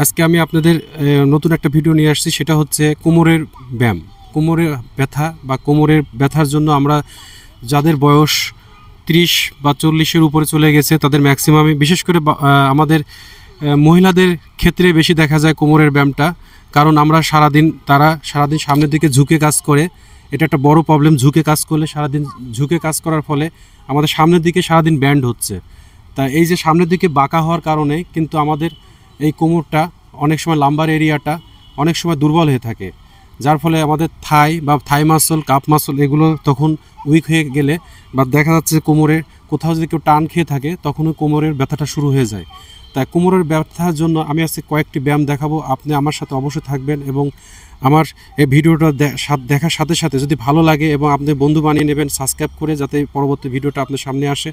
আজকে আমি আপনাদের নতুন একটা ভিডিও নিয়ে আসছি, সেটা হচ্ছে কোমরের ব্যায়াম। কোমরের ব্যথা বা কোমরের ব্যথার জন্য আমরা যাদের বয়স 30 বা 40-এর উপরে চলে গেছে তাদের ম্যাক্সিমামই, বিশেষ করে আমাদের মহিলাদের ক্ষেত্রে বেশি দেখা যায় কোমরের ব্যায়ামটা। কারণ আমরা সারাদিন সামনের দিকে ঝুঁকে কাজ করে, এটা একটা বড় প্রবলেম। ঝুঁকে কাজ করলে, সারাদিন ঝুঁকে কাজ করার ফলে আমাদের সামনের দিকে সারাদিন ব্যান্ড হচ্ছে। তা এই যে সামনের দিকে বাঁকা হওয়ার কারণে কিন্তু আমাদের এই কোমরটা অনেক সময়, লাম্বার এরিয়াটা অনেক সময় দুর্বল হয়ে থাকে, যার ফলে আমাদের থাই মাসল, কাপ মাসল এগুলো তখন উইক হয়ে গেলে বা দেখা যাচ্ছে কোমরে কোথাও যদি কেউ টান খেয়ে থাকে তখনও কোমরের ব্যথাটা শুরু হয়ে যায়। তাই কোমরের ব্যথার জন্য আমি আজকে কয়েকটি ব্যায়াম দেখাবো, আপনি আমার সাথে অবশ্যই থাকবেন এবং আমার এই ভিডিওটা দেখার সাথে সাথে যদি ভালো লাগে এবং আপনি বন্ধু বানিয়ে নেবেন সাবস্ক্রাইব করে, যাতে পরবর্তী ভিডিওটা আপনার সামনে আসে।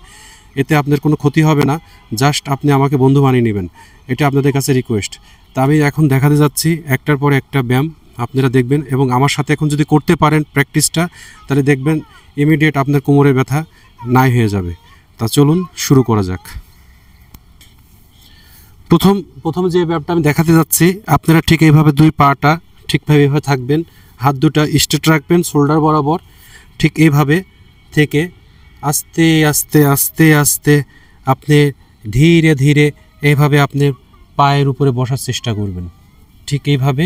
এতে আপনার কোনো ক্ষতি হবে না, জাস্ট আপনি আমাকে বন্ধু বানিয়ে নেবেন, এটা আপনাদের কাছে রিকোয়েস্ট। তা আমি এখন দেখাতে যাচ্ছি একটার পর একটা ব্যায়াম, আপনারা দেখবেন এবং আমার সাথে এখন যদি করতে পারেন প্র্যাকটিসটা, তাহলে দেখবেন ইমিডিয়েট আপনার কোমরের ব্যথা নাই হয়ে যাবে। তা চলুন শুরু করা যাক। প্রথম যে ব্যায়ামটা আমি দেখাতে যাচ্ছি, আপনারা ঠিক এইভাবে দুই পাটা ঠিকভাবে এভাবে থাকবেন, হাত দুটা স্ট্রেট রাখবেন শোল্ডার বরাবর। ঠিক এইভাবে থেকে আস্তে আস্তে আস্তে আস্তে আপনি ধীরে ধীরে এইভাবে আপনি পায়ের উপরে বসার চেষ্টা করবেন। ঠিক এইভাবে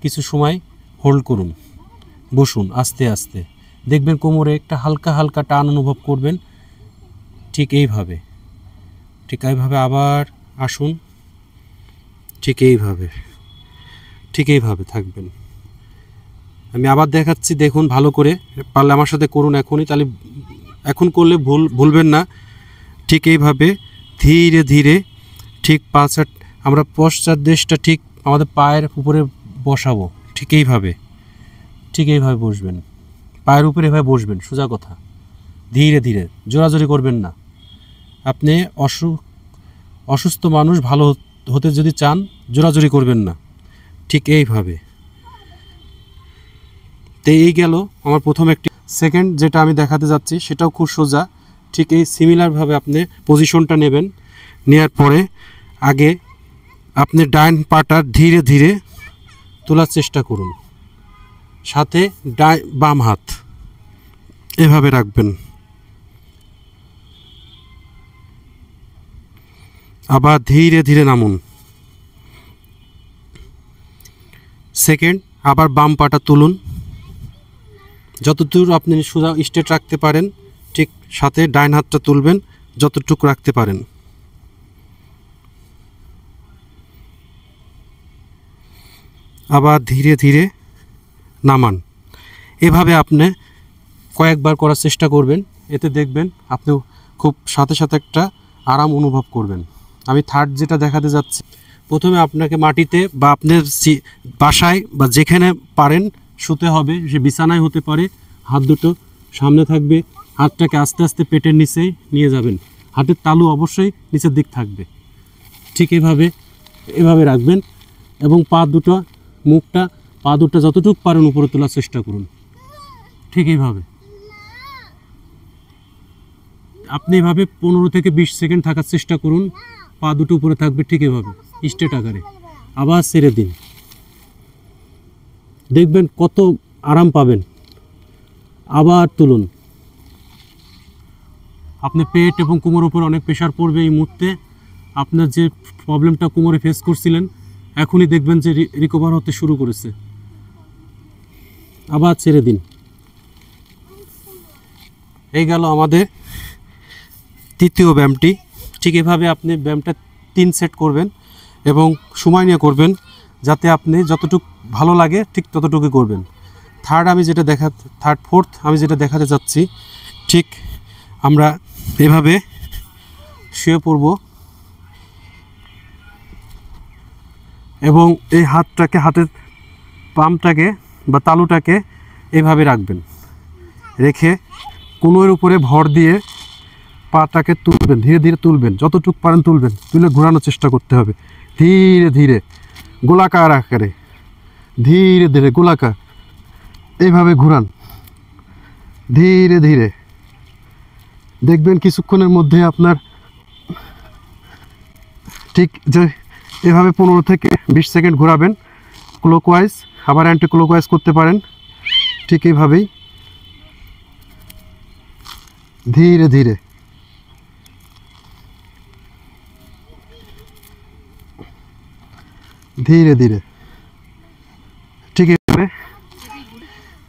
কিছু সময় হোল্ড করুন, বসুন আস্তে আস্তে, দেখবেন কোমরে একটা হালকা হালকা টান অনুভব করবেন। ঠিক এইভাবে আবার আসুন, ঠিক এইভাবে থাকবেন। আমি আবার দেখাচ্ছি, দেখুন ভালো করে, পারলে আমার সাথে করুন এখনই, তাহলে এখন করলে ভুলবেন না। ঠিক এইভাবে ধীরে ধীরে ঠিক আমরা পশ্চাৎদেশটা ঠিক আমাদের পায়ের উপরে বসাবো। ঠিক এইভাবে বসবেন, পায়ের উপরে এভাবে বসবেন, সোজা কথা। ধীরে ধীরে, জোরাজোরি করবেন না। আপনি অসুস্থ মানুষ, ভালো হতে যদি চান জোরাজোরি করবেন না। ঠিক এইভাবে। তো এই গেল আমার প্রথম একটি। সেকেন্ড যেটা আমি দেখাতে যাচ্ছি সেটাও খুব সোজা। ঠিক এই সিমিলারভাবে আপনি পজিশনটা নেবেন, নেওয়ার পরে আগে আপনি ডান পাটা ধীরে ধীরে তোলার চেষ্টা করুন, সাথে বাম হাত এভাবে রাখবেন। আবার ধীরে ধীরে নামুন। সেকেন্ড, আবার বাম পাটা তুলুন, যতদূর আপনি সোজা স্ট্রেট রাখতে পারেন, ঠিক সাথে ডাইন হাতটা তুলবেন যতটুকু রাখতে পারেন। আবার ধীরে ধীরে নামান। এভাবে আপনি কয়েকবার করার চেষ্টা করবেন, এতে দেখবেন আপনি খুব সাথে সাথে একটা আরাম অনুভব করবেন। আমি থার্ড যেটা দেখাতে যাচ্ছি, প্রথমে আপনাকে মাটিতে বা আপনার বাসায় বা যেখানে পারেন শুতে হবে, সে বিছানায় হতে পারে। হাত দুটো সামনে থাকবে, হাতটাকে আস্তে আস্তে পেটের নিচে নিয়ে যাবেন, হাতের তালু অবশ্যই নিচের দিক থাকবে। ঠিক এভাবে রাখবেন এবং পা দুটো যতটুকু পারেন উপরে তোলার চেষ্টা করুন। ঠিক এইভাবে আপনি এভাবে 15 থেকে 20 সেকেন্ড থাকার চেষ্টা করুন, পা দুটো উপরে থাকবে ঠিক এভাবে স্ট্রেট আকারে। আবার ছেড়ে দিন, দেখবেন কত আরাম পাবেন। আবার তুলুন। আপনি পেট এবং কোমরের উপর অনেক প্রেশার পড়বে এই মুহূর্তে। আপনার যে প্রবলেমটা কোমরে ফেস করছিলেন, এখনই দেখবেন যে রিকভার হতে শুরু করেছে। আবার ছেড়ে দিন। এই গেল আমাদের তৃতীয় ব্যায়ামটি। ঠিক এভাবে আপনি ব্যায়ামটা 3 সেট করবেন এবং সময় নিয়ে করবেন, যাতে আপনি যতটুকু ভালো লাগে ঠিক ততটুকুই করবেন। ফোর্থ আমি যেটা দেখাতে চাচ্ছি, ঠিক আমরা এভাবে শুয়ে পড়ব এবং এই হাতের পামটাকে বা তালুটাকে এভাবে রাখবেন, রেখে কোনোর উপরে ভর দিয়ে পাটাকে তুলবেন, ধীরে ধীরে তুলবেন, যতটুকু পারেন তুলবেন, তুলে ঘোরানোর চেষ্টা করতে হবে ধীরে ধীরে, গোলাকার আকারে, ধীরে ধীরে গোলাকার এইভাবে ঘুরান ধীরে ধীরে। দেখবেন কিছুক্ষণের মধ্যে আপনার ঠিক যে এভাবে 15 থেকে 20 সেকেন্ড ঘোরাবেন ক্লকওয়াইজ, আবার অ্যান্টি ক্লকওয়াইজ করতে পারেন। ঠিক এইভাবেই ধীরে ধীরে ধীরে ধীরে ঠিক এইভাবে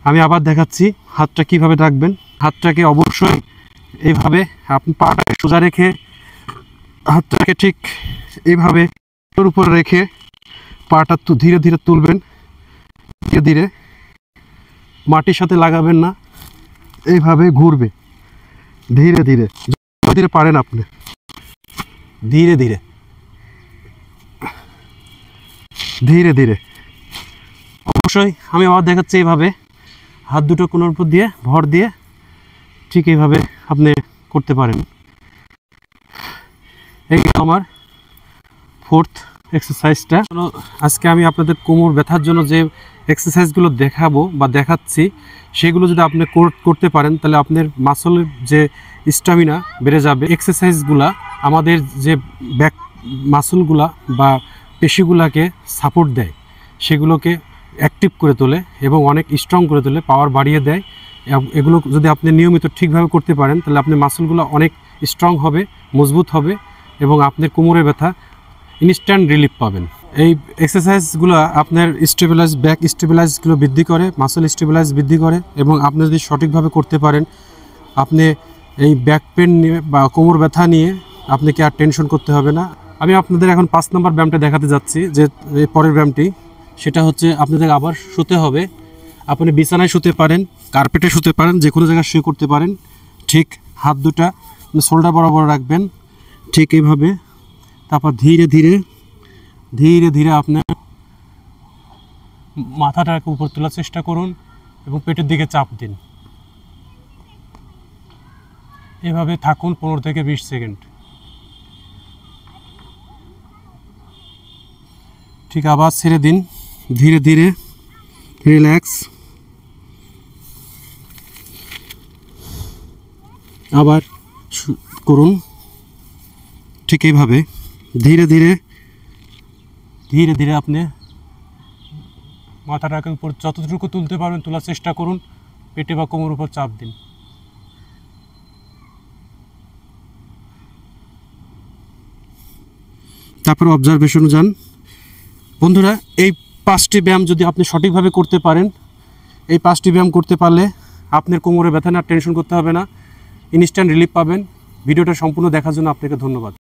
আমি আবার দেখাচ্ছি হাতটা কিভাবে রাখবেন। হাতটাকে অবশ্যই এইভাবে আপনি পাটাকে সোজা রেখে হাতটাকে ঠিক এইভাবে ওর উপর রেখে পাটা ধীরে ধীরে তুলবেন। ধীরে ধীরে মাটির সাথে লাগাবেন না, এইভাবে ঘুরবে ধীরে ধীরে, ধীরে পারেন আপনি ধীরে ধীরে ধীরে ধীরে। অবশ্যই আমি আবার দেখাচ্ছি এইভাবে হাত দুটো কোণের উপর দিয়ে ভর দিয়ে ঠিক এইভাবে আপনি করতে পারেন। এই আমার 4th এক্সারসাইজটা। আজকে আমি আপনাদের কোমর ব্যথার জন্য যে এক্সারসাইজগুলো দেখাবো বা দেখাচ্ছি সেগুলো যদি আপনি করতে পারেন তাহলে আপনার মাসলের যে স্ট্যামিনা বেড়ে যাবে। এক্সারসাইজগুলা আমাদের যে ব্যাক মাসলগুলা বা পেশিগুলাকে সাপোর্ট দেয়, সেগুলোকে অ্যাক্টিভ করে তোলে এবং অনেক স্ট্রং করে তোলে, পাওয়ার বাড়িয়ে দেয়। এগুলো যদি আপনি নিয়মিত ঠিকভাবে করতে পারেন তাহলে আপনার মাসলগুলো অনেক স্ট্রং হবে, মজবুত হবে এবং আপনার কোমরের ব্যথা ইনস্ট্যান্ট রিলিফ পাবেন। এই এক্সারসাইজগুলো আপনার ব্যাক স্টেবিলাইজগুলো বৃদ্ধি করে, মাসল স্টেবিলাইজ বৃদ্ধি করে এবং আপনি যদি সঠিকভাবে করতে পারেন আপনি এই ব্যাক পেন নিয়ে বা কোমর ব্যথা নিয়ে আপনাকে আর টেনশন করতে হবে না। আমি আপনাদের এখন 5 নম্বর ব্যায়ামটা দেখাতে যাচ্ছি, যে পরের ব্যায়ামটি সেটা হচ্ছে আপনাদের আবার শুতে হবে। আপনি বিছানায় শুতে পারেন, কার্পেটে শুতে পারেন, যে কোনো জায়গায় শুয়ে করতে পারেন। ঠিক হাত দুটা শোল্ডার বরাবর রাখবেন ঠিক এইভাবে। তারপর ধীরে ধীরে ধীরে ধীরে আপনার মাথাটাকে উপর তোলার চেষ্টা করুন এবং পেটের দিকে চাপ দিন। এভাবে থাকুন 15 থেকে 20 সেকেন্ড। ঠিক আবার ছেড়ে দিন ধীরে ধীরে, রিল্যাক্স। আবার করুন ঠিক এইভাবে ধীরে ধীরে ধীরে ধীরে আপনি মাথাটাকে উপর যতটুকু তুলতে পারবেন তোলার চেষ্টা করুন। পেটে বা কোমর উপর চাপ দিন। তারপর অবজারভেশনে যান। বন্ধুরা, এই 5টি ব্যায়াম যদি আপনি সঠিকভাবে করতে পারেন, এই 5টি ব্যায়াম করতে পারলে আপনার কোমরে ব্যথা না টেনশন করতে হবে না, ইনস্ট্যান্ট রিলিফ পাবেন। ভিডিওটা সম্পূর্ণ দেখার জন্য আপনাকে ধন্যবাদ।